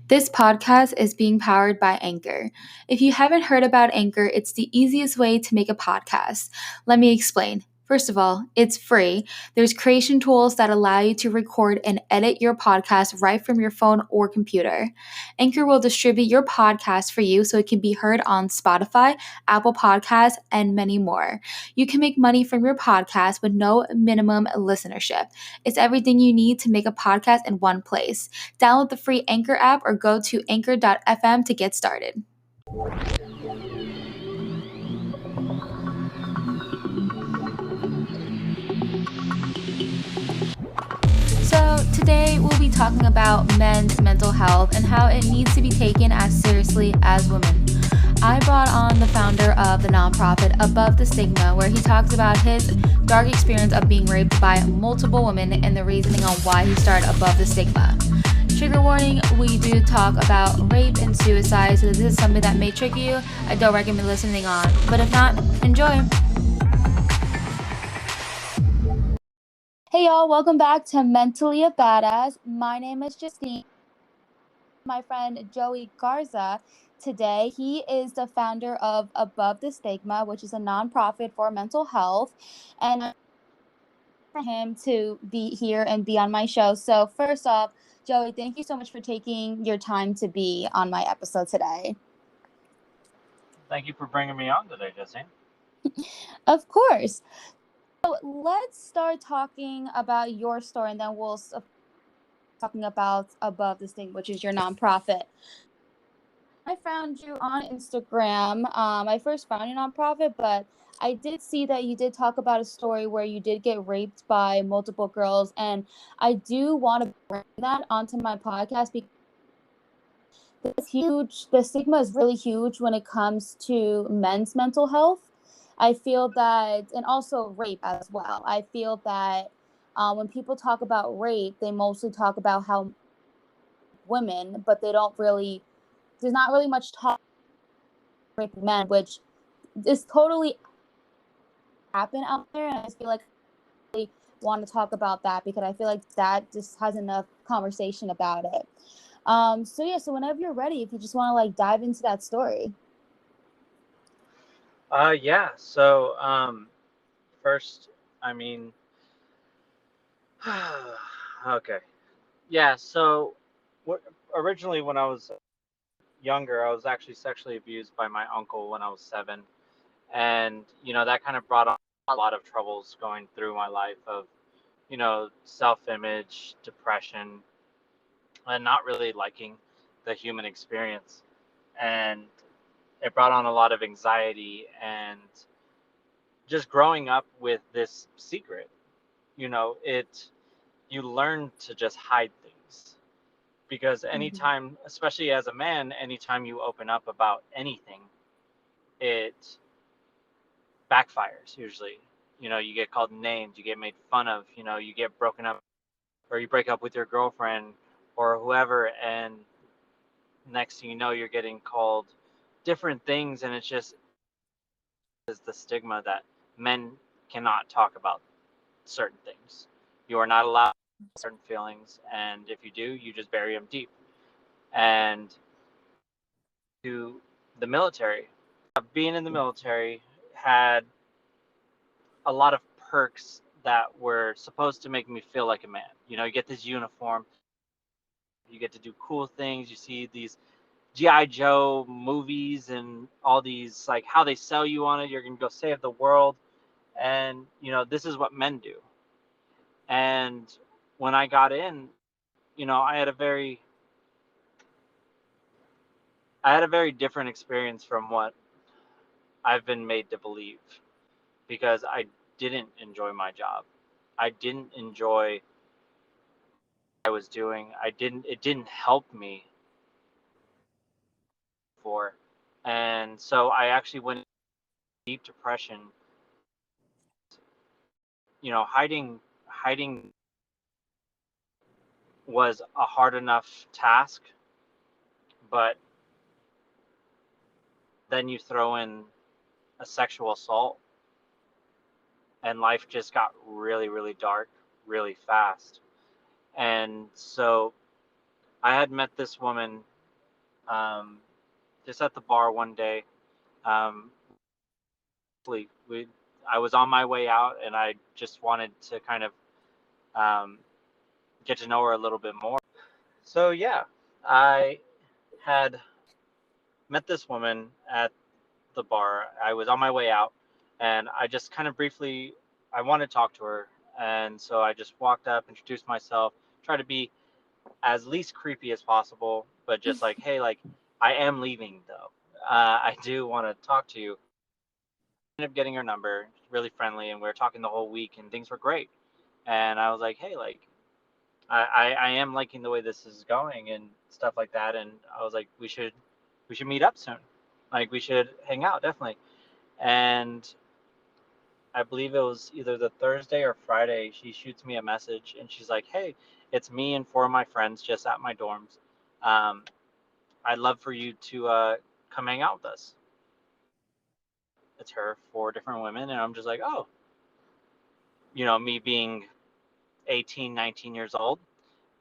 This podcast is being powered by Anchor. If you haven't heard about Anchor, it's the easiest way to make a podcast. Let me explain. First of all, it's free. There's creation tools that allow you to record and edit your podcast right from your phone or computer. Anchor will distribute your podcast for you so it can be heard on Spotify, Apple Podcasts, and many more. You can make money from your podcast with no minimum listenership. It's everything you need to make a podcast in one place. Download the free Anchor app or go to anchor.fm to get started. So, today we'll be talking about men's mental health and how it needs to be taken as seriously as women. I brought on the founder of the nonprofit Above The Stigma, where he talks about his dark experience of being raped by multiple women and the reasoning on why he started Above The Stigma. Trigger warning, we do talk about rape and suicide, so this is something that may trigger you. I don't recommend listening on, but if not, enjoy. Hey y'all, welcome back to Mentally a Badass. My name is Justine. My friend Joey Garza today. He is the founder of Above The Stigma, which is a nonprofit for mental health, and I'm for him to be here and be on my show. So first off, Joey, thank you so much for taking your time to be on my episode today. Thank you for bringing me on today, Justine. Of course. So let's start talking about your story, and then we'll talking about Above The Stigma, which is your nonprofit. I found you on Instagram. I first found your nonprofit, but I did see that you did talk about a story where you did get raped by multiple girls, and I do want to bring that onto my podcast because the stigma is really huge when it comes to men's mental health. I feel that, and also rape as well. I feel that when people talk about rape, they mostly talk about how women, but they don't really, there's not really much talk about rape men, which is totally happen out there. And I just feel like I really want to talk about that because I feel like that just has enough conversation about it. So whenever you're ready, if you just want to like dive into that story. First, okay. Yeah, so originally when I was younger, I was actually sexually abused by my uncle when I was 7. And, that kind of brought on a lot of troubles going through my life of, self-image, depression, and not really liking the human experience. And it brought on a lot of anxiety and just growing up with this secret. You learn to just hide things because anytime, especially as a man, anytime you open up about anything, it backfires usually. You get called names, you get made fun of, you get broken up, or you break up with your girlfriend or whoever, and next thing you know, you're getting called different things, and it's just is the stigma that men cannot talk about certain things. You are not allowed certain feelings, and if you do, you just bury them deep. And to the military, being in the military had a lot of perks that were supposed to make me feel like a man. You get this uniform, you get to do cool things, you see these G.I. Joe movies and all these, like, how they sell you on it. You're going to go save the world. And, this is what men do. And when I got in, I had a very different experience from what I've been made to believe, because I didn't enjoy my job. I didn't enjoy what I was doing. It didn't help me for. And so I actually went into deep depression. Hiding was a hard enough task, but then you throw in a sexual assault and life just got really, really dark really fast. And so I had met this woman just at the bar one day. Um, we I was on my way out, and I just wanted to kind of um, get to know her a little bit more. So yeah, I had met this woman at the bar. I was on my way out, and I just kind of briefly I wanted to talk to her, and so I just walked up, introduced myself, tried to be as least creepy as possible, but just like, hey, like I am leaving though. I do want to talk to you. Ended up getting her number, really friendly, and we were talking the whole week, and things were great. And I was like, hey, like I am liking the way this is going and stuff like that. And I was like, we should meet up soon. Like we should hang out definitely. And I believe it was either the Thursday or Friday. She shoots me a message and she's like, hey, it's me and four of my friends just at my dorms. Um, I'd love for you to come hang out with us. It's her, four different women, and I'm just like, oh, me being 18, 19 years old,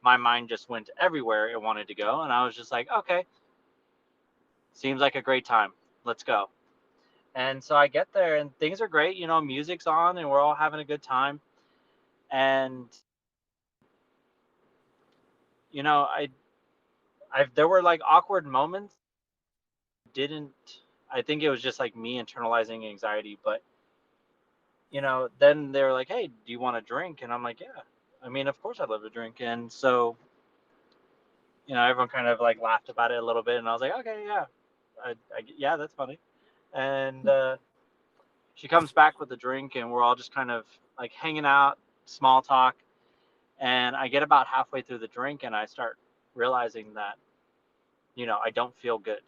my mind just went everywhere it wanted to go, and I was just like, okay, seems like a great time. Let's go. And so I get there, and things are great. Music's on, and we're all having a good time. And I there were like awkward moments. Didn't I think it was just like me internalizing anxiety, but then they were like, "Hey, do you want a drink?" And I'm like, "Yeah." I mean, of course I'd love to drink. And so, everyone kind of like laughed about it a little bit, and I was like, "Okay, yeah, yeah, that's funny." And she comes back with a drink, and we're all just kind of like hanging out, small talk. And I get about halfway through the drink, and I start realizing that, I don't feel good.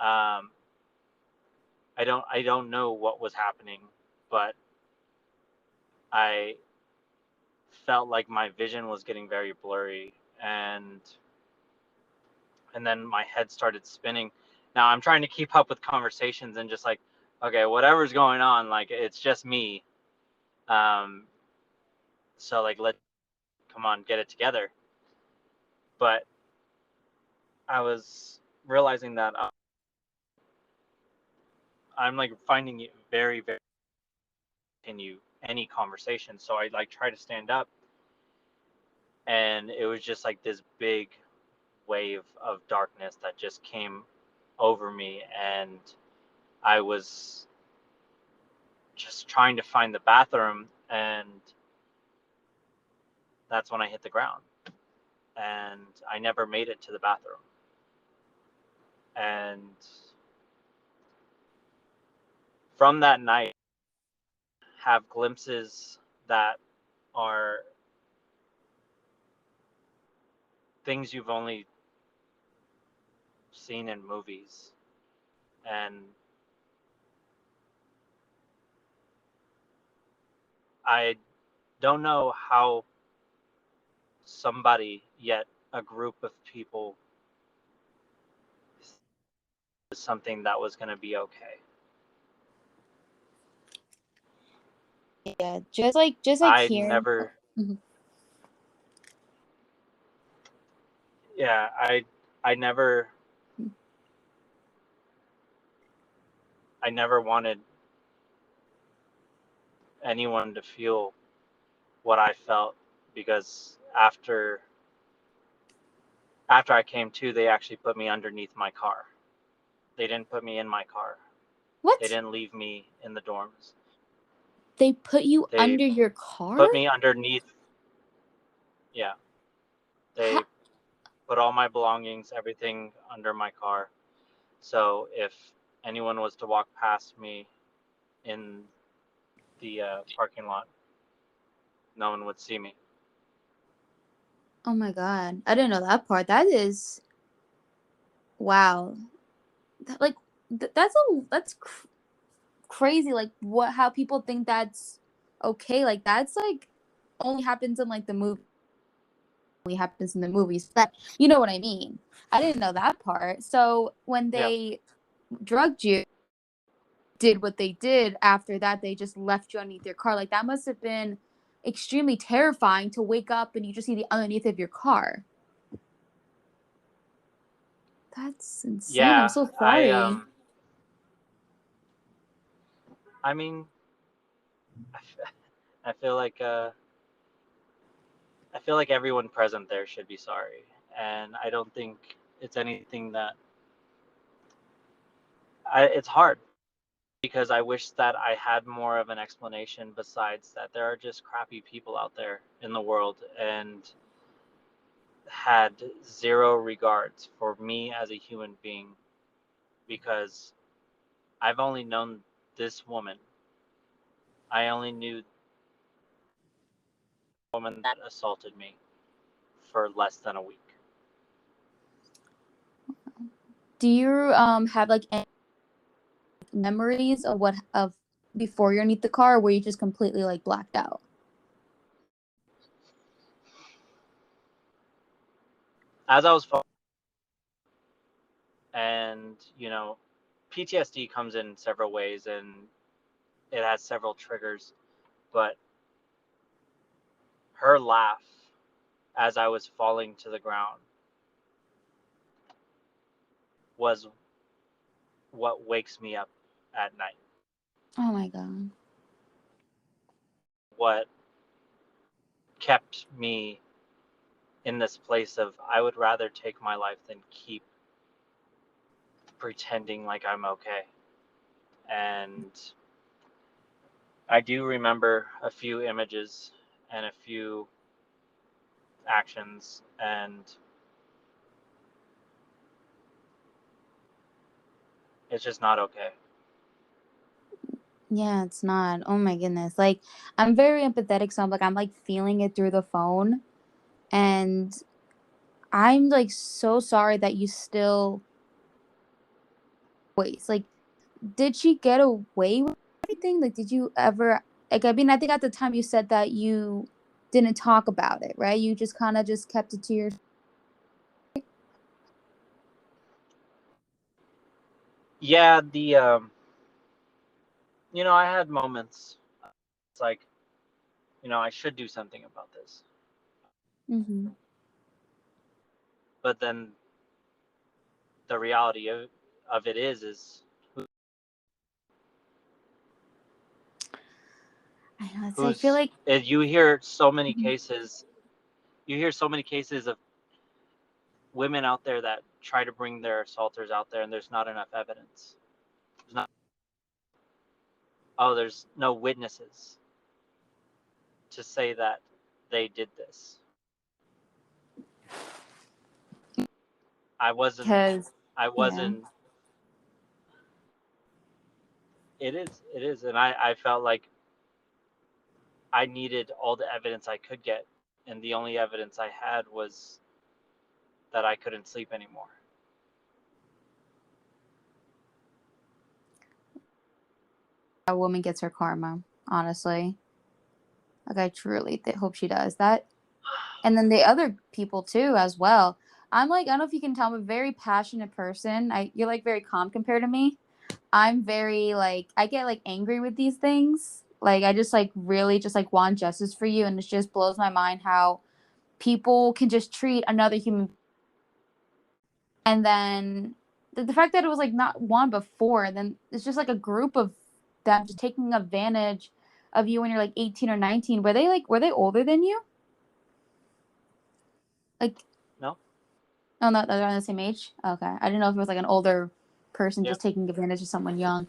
Um, I don't know what was happening, but I felt like my vision was getting very blurry, and then my head started spinning. Now I'm trying to keep up with conversations and just like, okay, whatever's going on, like it's just me. Um, so like let's come on, get it together. But I was realizing that I'm like finding it very, very continue any conversation. So I like try to stand up, and it was just like this big wave of darkness that just came over me, and I was just trying to find the bathroom, and that's when I hit the ground, and I never made it to the bathroom. And from that night, have glimpses that are things you've only seen in movies. And I don't know how somebody, yet a group of people, is something that was going to be okay. Yeah, just like I hearing. never, Mhm. yeah, I never, I never wanted anyone to feel what I felt, because after I came to, they actually put me underneath my car. They didn't put me in my car. They What? didn't leave me in the dorms. They put you They under your car? put me underneath. Yeah, Ha- they put all my belongings, everything under my car. So if anyone was to walk past me in the parking lot, no one would see me. oh my god, I didn't know that part. That is wow. Like that's crazy. Like what? How people think that's okay? Like that's like only happens in like the movie. Only happens in the movies. That you know what I mean. I didn't know that part. So when Yeah, they drugged you, did what they did after that, they just left you underneath your car. Like that must have been extremely terrifying to wake up and you just see the underneath of your car. That's insane. I'm Yeah, so sorry. I mean, I feel like I feel like everyone present there should be sorry, and I don't think it's anything that it's hard because I wish that I had more of an explanation besides that there are just crappy people out there in the world and had zero regards for me as a human being because I've only known this woman. I only knew the woman that assaulted me for less than a week. Do you have like any memories of what of before you're underneath the car, or were you just completely like blacked out? As I was and PTSD comes in several ways and it has several triggers, but her laugh as I was falling to the ground was what wakes me up at night. Oh my god. What kept me in this place of I would rather take my life than keep pretending like I'm okay. And I do remember a few images and a few actions, and it's just not okay. Yeah, it's not. Oh my goodness. Like, I'm very empathetic, so I'm like feeling it through the phone. And I'm like so sorry that you still waste. Like, did she get away with everything? Like, did you ever like I mean, I think at the time you said that you didn't talk about it, right? You just kind of just kept it to your Yeah, the I had moments. It's like, I should do something about this. Mhm. But then the reality of it is I know. I feel who's like you hear so many Mhm. cases. You hear so many cases of women out there that try to bring their assaulters out there, and there's not enough evidence. There's not. Oh, there's no witnesses to say that they did this. I wasn't. Because I yeah. wasn't. It is. It is, and I felt like I needed all the evidence I could get, and the only evidence I had was that I couldn't sleep anymore. A woman gets her karma, honestly. Like I truly hope she does that. And then the other people too as well. I'm like, I don't know if you can tell, I'm a very passionate person. You're like very calm compared to me. I'm very like I get like angry with these things. Like I just like really just like want justice for you, and it just blows my mind how people can just treat another human. And then the fact that it was like not one but four, and then it's just like a group of them just taking advantage of you when you're like 18 or 19. Were they older than you? Like No. oh no, they're around the same age. Okay, I didn't know if it was like an older person Yeah. just taking advantage of someone young.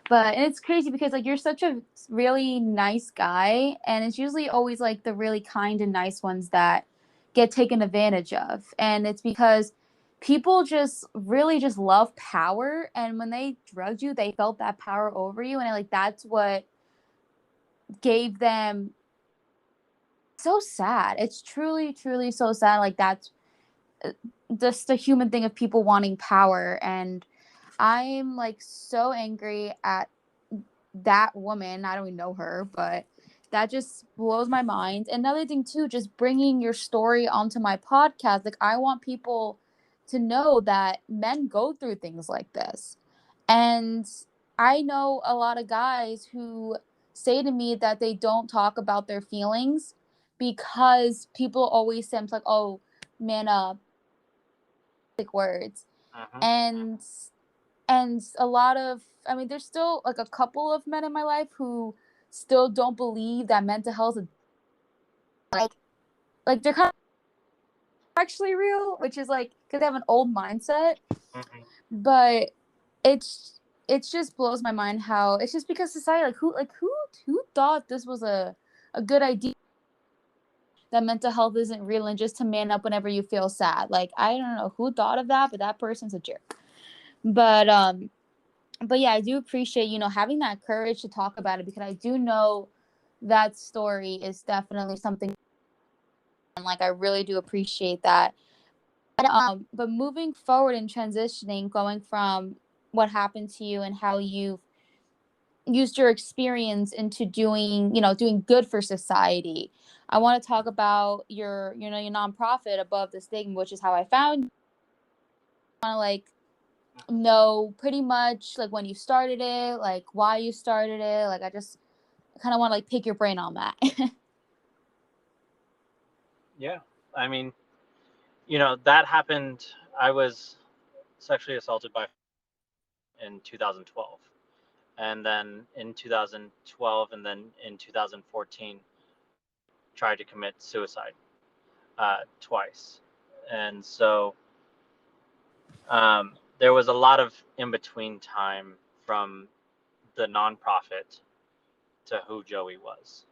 But and it's crazy because like you're such a really nice guy, and it's usually always like the really kind and nice ones that get taken advantage of, and it's because people just really just love power, and when they drugged you, they felt that power over you, and like that's what gave them so sad. It's truly so sad. Like that's just the human thing of people wanting power, and I'm like so angry at that woman. I don't even know her, but that just blows my mind. Another thing too, just bringing your story onto my podcast. Like I want people to know that men go through things like this. And I know a lot of guys who say to me that they don't talk about their feelings because people always say like, "Oh, man up," like words. Mm-hmm. And and a lot of, I mean, there's still like a couple of men in my life who still don't believe that mental health is like they're kind of actually real, which is like because they have an old mindset. Mm-hmm. But it's just blows my mind how it's just because society, who thought this was a good idea, that mental health isn't real and just to man up whenever you feel sad. Like, I don't know who thought of that, but that person's a jerk. But yeah, I do appreciate, having that courage to talk about it, because I do know that story is definitely something, and like I really do appreciate that. But moving forward and transitioning, going from what happened to you and how you've used your experience into doing good for society. I want to talk about your nonprofit, Above the Stigma, which is how I found. I want to like know pretty much like when you started it, like why you started it. Like I just kind of want to like pick your brain on that. Yeah. I mean, that happened. I was sexually assaulted by in 2012, and then in 2012, and then in 2014, tried to commit suicide twice, and so there was a lot of in between time from the nonprofit to who Joey was,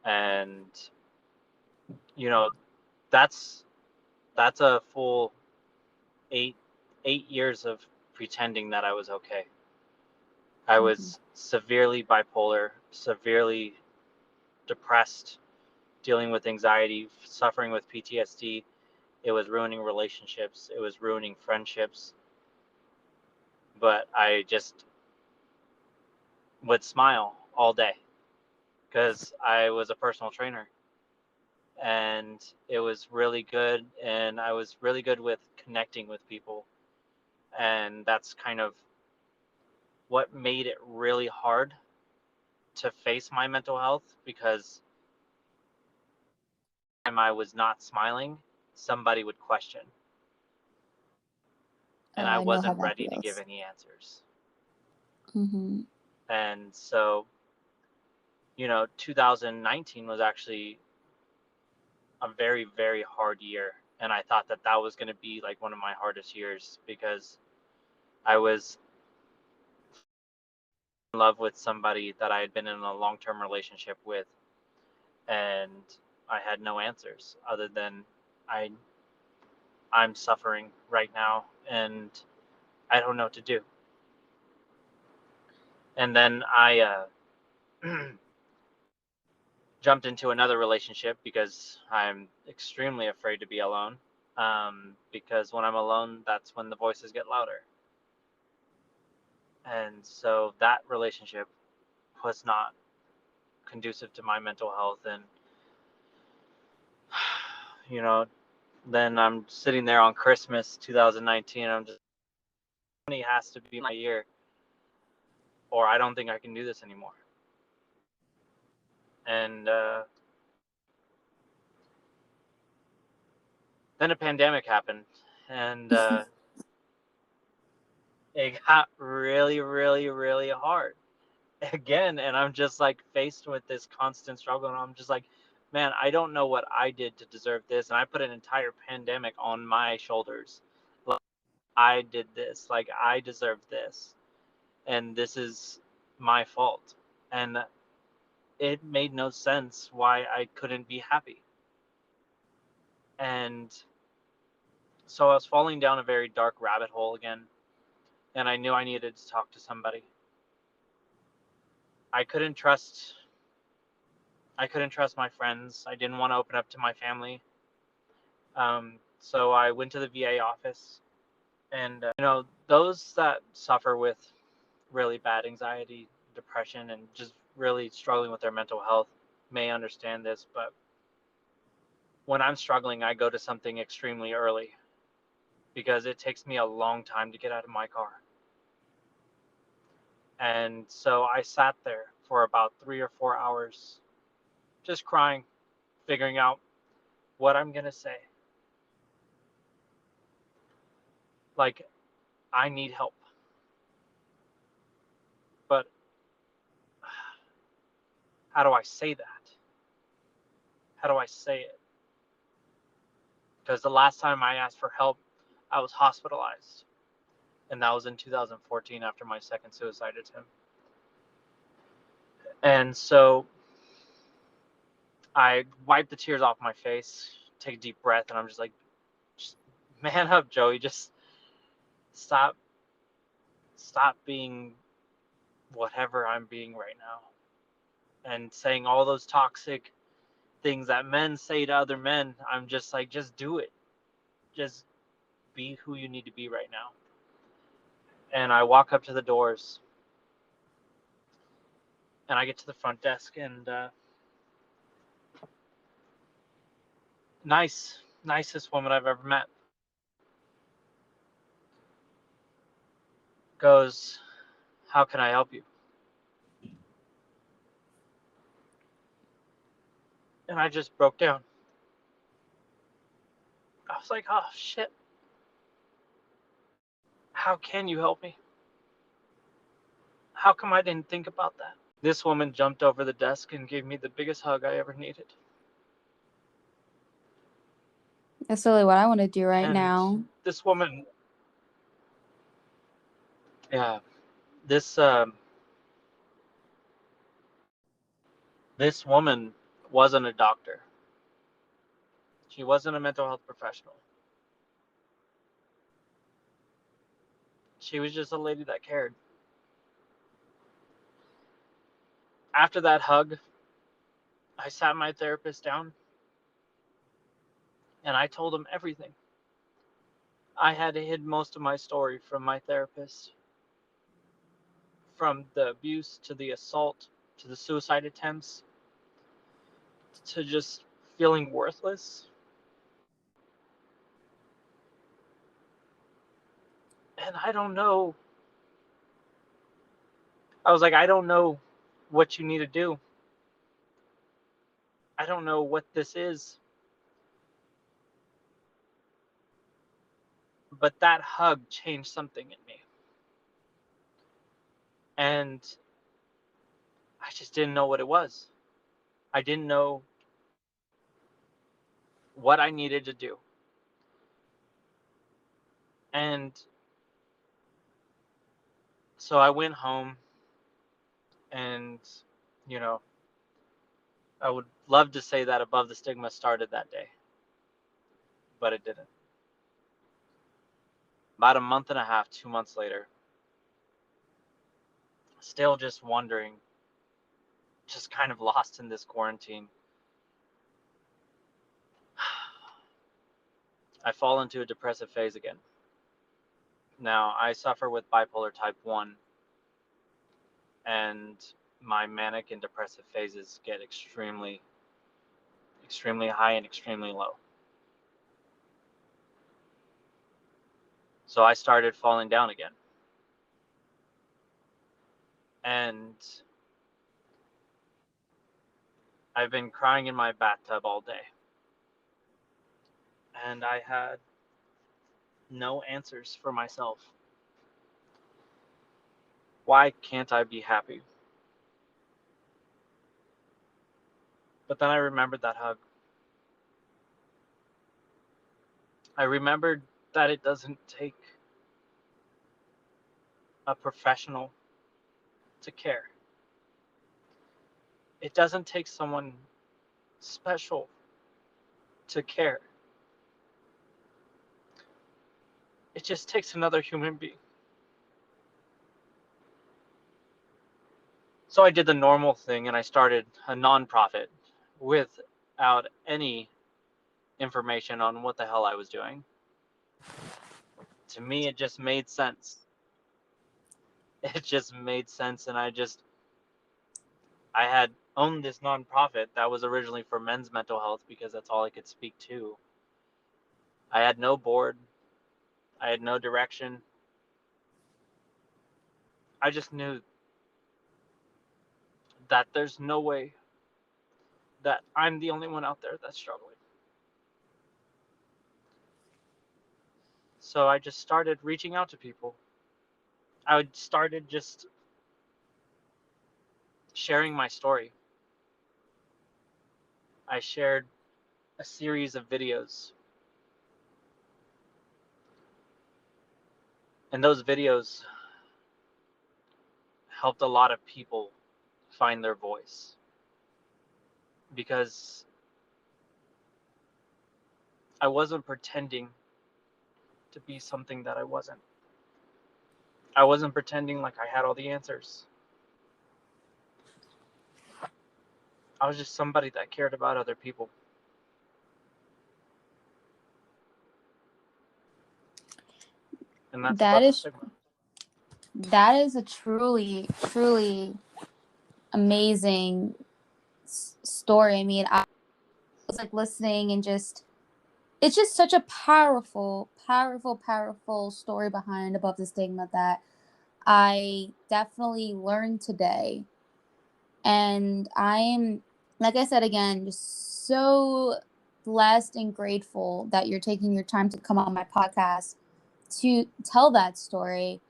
and you know that's that's a full eight 8 years of pretending that I was okay. I Mhm. was severely bipolar, severely depressed, dealing with anxiety, suffering with PTSD. It was ruining relationships, it was ruining friendships, but I just would smile all day because I was a personal trainer, and it was really good, and I was really good with connecting with people, and that's kind of what made it really hard to face my mental health, because time I was not smiling, somebody would question, and Oh, I I know how wasn't that ready to give feels. any answers. Hmm. And so, 2019 was actually a very, very hard year. And I thought that that was going to be like one of my hardest years, because I was in love with somebody that I had been in a long term relationship with. And I had no answers other than I, I'm suffering right now and I don't know what to do. And then I jumped into another relationship because I'm extremely afraid to be alone. Because when I'm alone, that's when the voices get louder. And so that relationship was not conducive to my mental health. And, you know, then I'm sitting there on Christmas 2019. I'm just, it has to be my year, or I don't think I can do this anymore. And then a pandemic happened, and it got really, really, really hard again. And I'm just like faced with this constant struggle, and I'm just like, man, I don't know what I did to deserve this, and I put an entire pandemic on my shoulders. Like, I did this, like I deserve this, and this is my fault. And it made no sense why I couldn't be happy. And so I was falling down a very dark rabbit hole again, and I knew I needed to talk to somebody. I couldn't trust I couldn't trust my friends. I didn't want to open up to my family. So I went to the VA office, and those that suffer with really bad anxiety, depression, and just really struggling with their mental health may understand this. But when I'm struggling, I go to something extremely early, because it takes me a long time to get out of my car. And so I sat there for about 3 or 4 hours, just crying, figuring out what I'm gonna say. Like, I need help. But how do I say that? How do I say it? Because the last time I asked for help, I was hospitalized. And that was in 2014 after my second suicide attempt. And so I wipe the tears off my face, take a deep breath, and I'm just like, just man up, Joey. Just stop being whatever I'm being right now. And saying all those toxic things that men say to other men. I'm just like, just do it. Just be who you need to be right now. And I walk up to the doors and I get to the front desk, and nicest woman I've ever met goes, "How can I help you?" And I just broke down. I was like, oh shit, how can you help me? How come I didn't think about that? This woman jumped over the desk and gave me the biggest hug I ever needed. That's really what I want to do right And now. this woman, yeah, this this woman wasn't a doctor. She wasn't a mental health professional. She was just a lady that cared. After that hug, I sat my therapist down and I told him everything. I had hid most of my story from my therapist, from the abuse to the assault to the suicide attempts to just feeling worthless. And I don't know. I was like, I don't know what you need to do. I don't know what this is. But that hug changed something in me. And I just didn't know what it was. I didn't know what I needed to do. And so I went home and, you know, I would love to say that Above the Stigma started that day, but it didn't. About a month and a half, 2 months later, still just wondering, just kind of lost in this quarantine, I fall into a depressive phase again. Now, I suffer with bipolar type 1, and my manic and depressive phases get extremely, extremely high and extremely low. So I started falling down again. And I've been crying in my bathtub all day. And I had no answers for myself. Why can't I be happy? But then I remembered that hug. I remembered that it doesn't take a professional to care. It doesn't take someone special to care. It just takes another human being. So I did the normal thing and I started a nonprofit without any information on what the hell I was doing. To me, it just made sense. It just made sense, and I had owned this nonprofit that was originally for men's mental health because that's all I could speak to. I had no board. I had no direction. I just knew that there's no way that I'm the only one out there that's struggling. So I just started reaching out to people. I started just sharing my story. I shared a series of videos, and those videos helped a lot of people find their voice, because I wasn't pretending to be something that I wasn't. I wasn't pretending like I had all the answers. I was just somebody that cared about other people. And that's That above the is stigma. that is a truly amazing story. I mean, I was like listening and just it's just such a powerful story behind Above the Stigma that I definitely learned today. And I'm, like I said again, just so blessed and grateful that you're taking your time to come on my podcast to tell that story.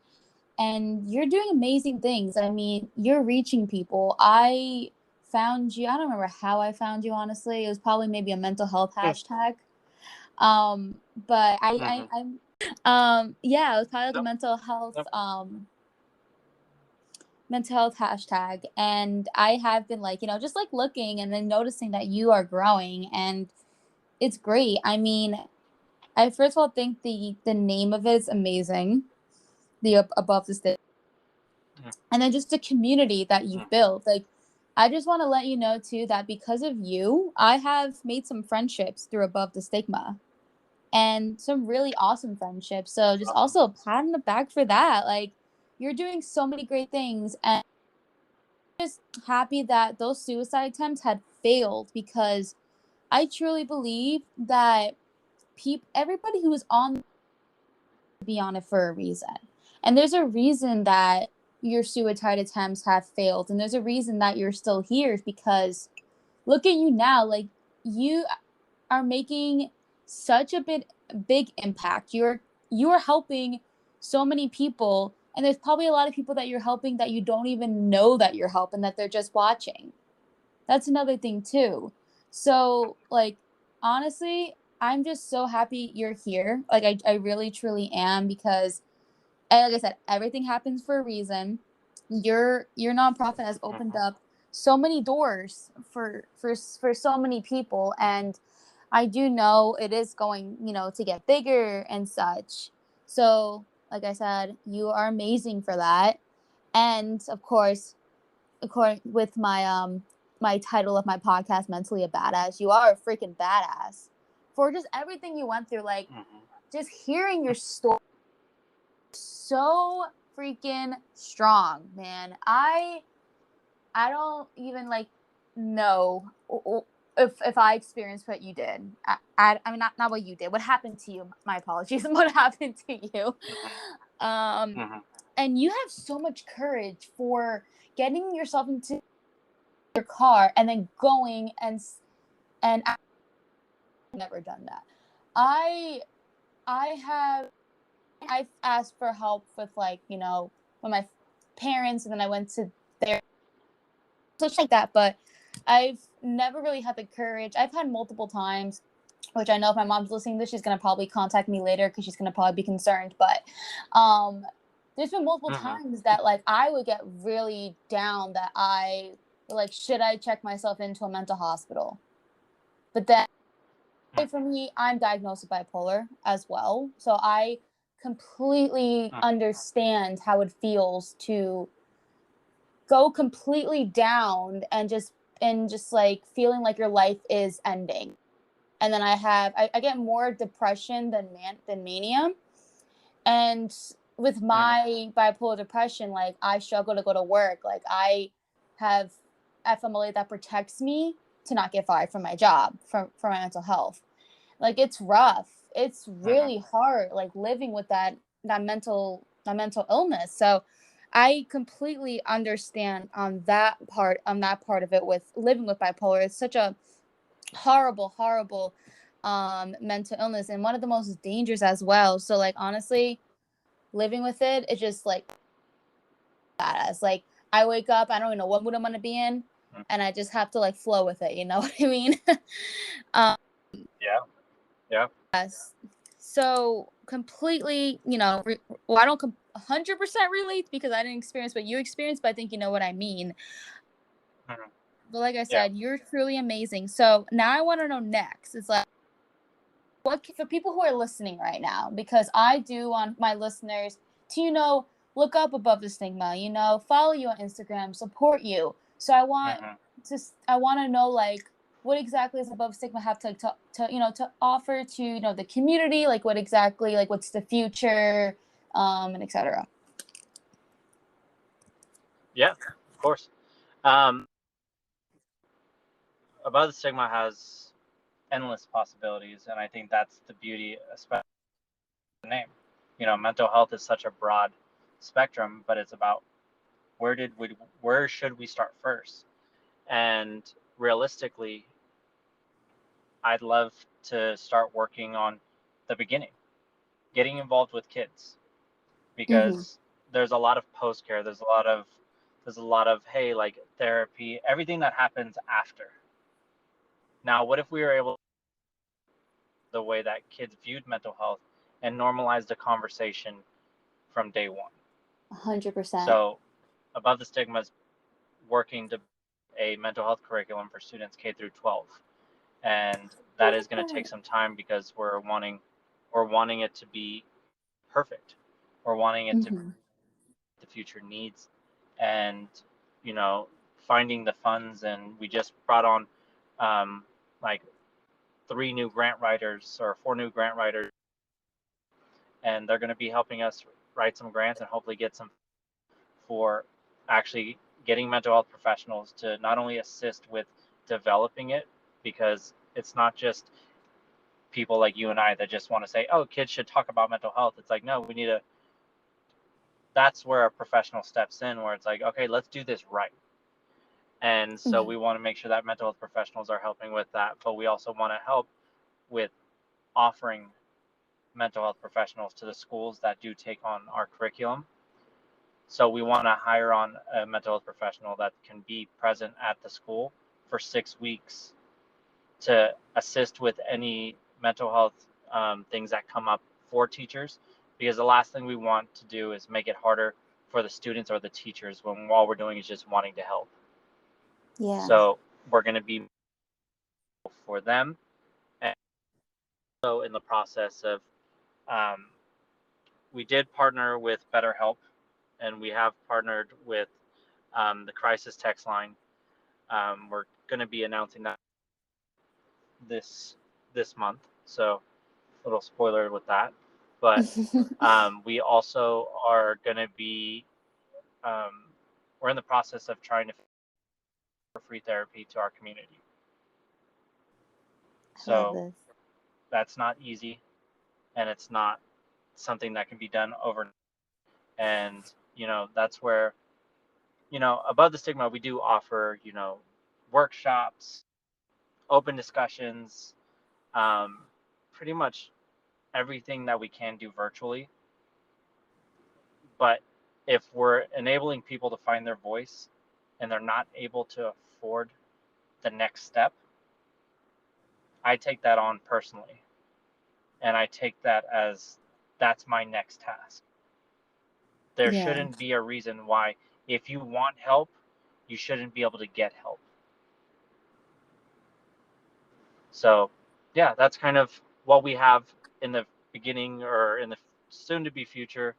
And you're doing amazing things. I mean, you're reaching people. I found you. I don't remember how I found you, honestly. It was probably maybe a mental health hashtag. But Mm-hmm. yeah, it was probably like a Yep. Yep. mental health hashtag. And I have been like, just like looking and then noticing that you are growing, and it's great. I mean, I first of all think the name of it is amazing. The Above the Stigma. And then just the community that you've Mm-hmm. built. Like, I just want to let you know too that because of you, I have made some friendships through Above the Stigma, and some really awesome friendships. So just Awesome. also a pat on the back for that. Like, you're doing so many great things, and I'm just happy that those suicide attempts had failed, because I truly believe that everybody who is on be on it for a reason. And there's a reason that your suicide attempts have failed, and there's a reason that you're still here, because look at you now. Like, you are making such a big impact. You are helping so many people, and there's probably a lot of people that you're helping that you don't even know that you're helping, that they're just watching. That's another thing too. So, like, honestly, I'm just so happy you're here. Like, I really truly am, because like I said, everything happens for a reason. Your nonprofit has opened Mm-hmm. up so many doors for so many people, and I do know it is going, to get bigger and such. So, like I said, you are amazing for that. And of course, according with my title of my podcast, Mentally a Badass, you are a freaking badass for just everything you went through. Like, Mm-hmm. just hearing your story, so freaking strong, man. I don't even like know if I experienced what you did. I mean, not what you did. What happened to you? My apologies. What happened to you? Um, Mm-hmm. and you have so much courage for getting yourself into your car and then going and I've never done that. I I have I've asked for help with, like, with my parents, and then I went to their such like that, but I've never really had the courage. I've had multiple times, which I know if my mom's listening to this, she's gonna probably contact me later because she's gonna probably be concerned. But um, there's been multiple Mm-hmm. times that, like, I would get really down, that I like, should I check myself into a mental hospital? But then for me, I'm diagnosed with bipolar as well, so I completely Mm-hmm. understand how it feels to go completely down and just like feeling like your life is ending. And then I get more depression than mania. And with Mm-hmm. my bipolar depression, like, I struggle to go to work. Like, I have FMLA that protects me to not get fired from my job for my mental health. Like, it's rough. It's Mm-hmm. really hard, like, living with that mental illness. So I completely understand on that part of it, with living with bipolar. It's such a horrible mental illness, and one of the most dangerous as well. So like honestly, living with it, it's just like badass. Like I wake up, I don't even know what mood I'm gonna be in, and I just have to like flow with it. You know what I mean? um, Yeah. Yeah. yes. So completely, well, I don't 100% relate because I didn't experience what you experienced, but I think you know what I mean. Mhm. But like I Yeah. said, you're truly amazing. So now I want to know next. It's like, what for people who are listening right now, because I do want my listeners to, look up Above the Stigma, follow you on Instagram, support you. So Hmm. I want to know, like, what exactly does Above Stigma have to offer to, the community? Like, what exactly, like, what's the future, and etc. Yeah. Of course. Um, Above the Stigma has endless possibilities, and I think that's the beauty, especially the name. Mental health is such a broad spectrum, but it's about where should we start first? And realistically, I'd love to start working on the beginning, getting involved with kids, Mm-hmm. because there's a lot of post care, there's a lot of hey, like therapy, everything that happens after. Now, what if we were able to the way that kids viewed mental health and normalized the conversation from day one? 100%. So, Above the Stigma is working to a mental health curriculum for students K through 12, and that is going to take some time because we're wanting it to be perfect. We're wanting it to Mm-hmm. the future needs, and you know finding the funds. And we just brought on um, like 4 new grant writers, and they're going to be helping us write some grants and hopefully get some for actually getting mental health professionals to not only assist with developing it, because it's not just people like you and I that just want to say, oh, kids should talk about mental health. It's like, no, we need to, that's where a professional steps in, where it's like, okay, let's do this right. And so Mm-hmm. we want to make sure that mental health professionals are helping with that, but we also want to help with offering mental health professionals to the schools that do take on our curriculum. So we want to hire on a mental health professional that can be present at the school for 6 weeks to assist with any mental health things that come up for teachers, because the last thing we want to do is make it harder for the students or the teachers when all we're doing is just wanting to help. Yeah. So we're going to be for them, and also in the process of um, we did partner with BetterHelp, and we have partnered with the crisis text line. We're going to be announcing that this this month, so a little spoiler with that. But we also are going to be um, we're in the process of trying to offer free therapy to our community. I love So this. that's not easy, and it's not something that can be done overnight. And that's where Above the Stigma, we do offer workshops, open discussions, um, pretty much everything that we can do virtually. But if we're enabling people to find their voice and they're not able to afford the next step, I take that on personally. And I take that as that's my next task. There Yeah. shouldn't be a reason why, if you want help, you shouldn't be able to get help. So, yeah, that's kind of what we have in the beginning or in the soon to be future.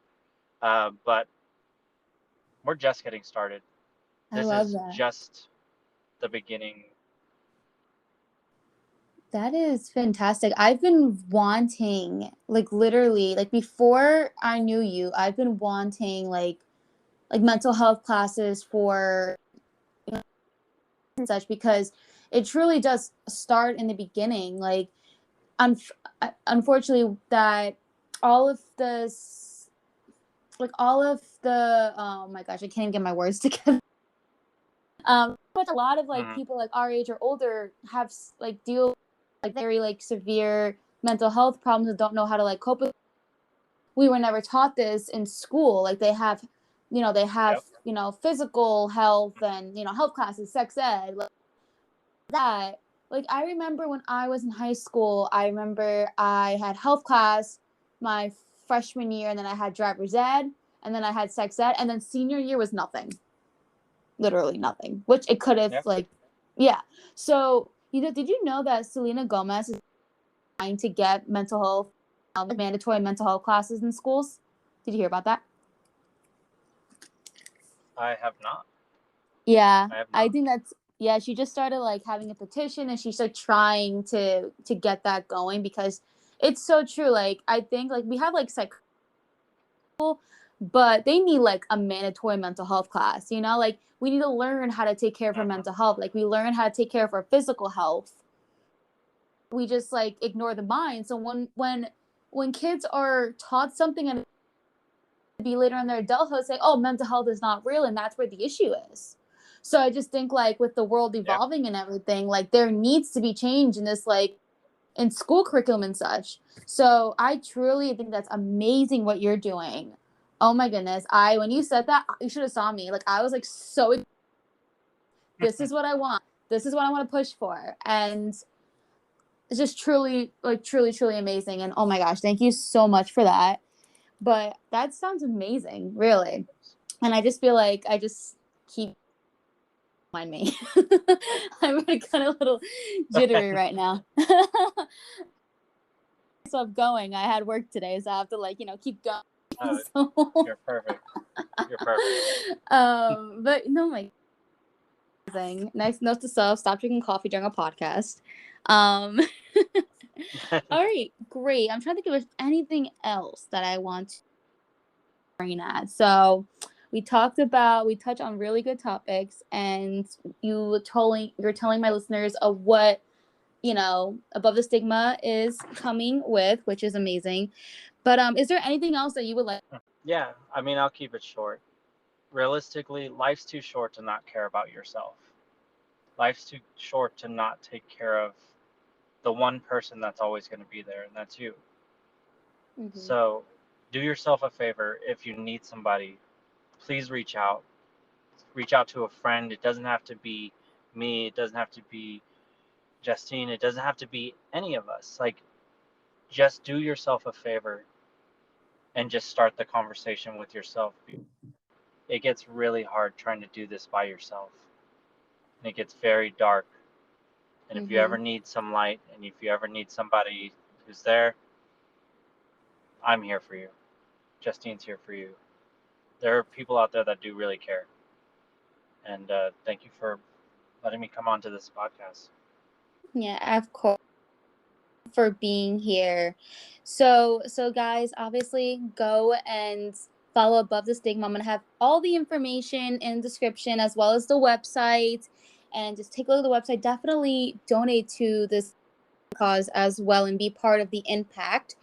But we're just getting started. I This love is that. just the beginning. That is fantastic. I've been wanting, like literally, like before I knew you, I've been wanting like mental health classes for and such, because it truly does start in the beginning. Like unf- unfortunately that all of this like all of the oh my gosh, I can't even get my words together. But a lot of like Mm-hmm. people like our age or older have like deal like very like severe mental health problems and don't know how to like cope with. We were never taught this in school. Like they have, Yep. physical health and health classes, sex ed, like that. Like I remember when I was in high school, I remember I had health class my freshman year, and then I had driver's ed, and then I had sex ed, and then senior year was nothing, literally nothing. Which it could have Yep. yeah. So did you know that Selena Gomez is trying to get mental health, mandatory mental health classes in schools? Did you hear about that? I have not. Yeah, I have I not. think that's yeah. She just started like having a petition, and she's like trying to get that going because it's so true. Like I think like we have like but they need like a mandatory mental health class. Like we need to learn how to take care of our Mm-hmm. mental health. Like we learn how to take care of our physical health. We just like ignore the mind. So when kids are taught something and be later in their adulthood say, oh, mental health is not real, and that's where the issue is. So I just think like with the world Yep. evolving and everything, like there needs to be change in this, like in school curriculum and such. So I truly think that's amazing what you're doing. Oh my goodness. When you said that, you should have saw me. Like I was like so this is what I want. This is what I want to push for. And it's just truly, like truly, truly amazing. And oh my gosh, thank you so much for that. But that sounds amazing, really. And I just feel like I just keep mind me. I'm kind of a little jittery right now. So I'm going. I had work today, so I have to like, keep going. So You're perfect. You're perfect. but no, my thing. Nice note to self, stop drinking coffee during a podcast. Um all right, great. I'm trying to think if there's anything else that I want to bring at. So we touched on really good topics, and you're telling my listeners of what Above the Stigma is coming with, which is amazing. But is there anything else that you would like? Yeah, I mean, I'll keep it short. Realistically, life's too short to not care about yourself. Life's too short to not take care of the one person that's always going to be there, and that's you. Mm-hmm. So do yourself a favor. If you need somebody, please reach out. Reach out to a friend. It doesn't have to be me. It doesn't have to be Justine. It doesn't have to be any of us. Like, just do yourself a favor and just start the conversation with yourself. It gets really hard trying to do this by yourself, and it gets very dark. And if you Mm-hmm. ever need some light, and if you ever need somebody who's there, I'm here for you. Justine's here for you. There are people out there that do really care. And thank you for letting me come on to this podcast. Yeah, of course, for being here. So guys, obviously go and follow Above the Stigma. I'm gonna have all the information in the description as well as the website. And just take a look at the website. Definitely donate to this cause as well and be part of the impact.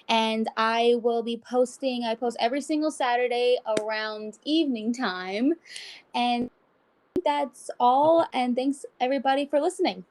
And I post every single Saturday around evening time. And that's all. And thanks everybody for listening.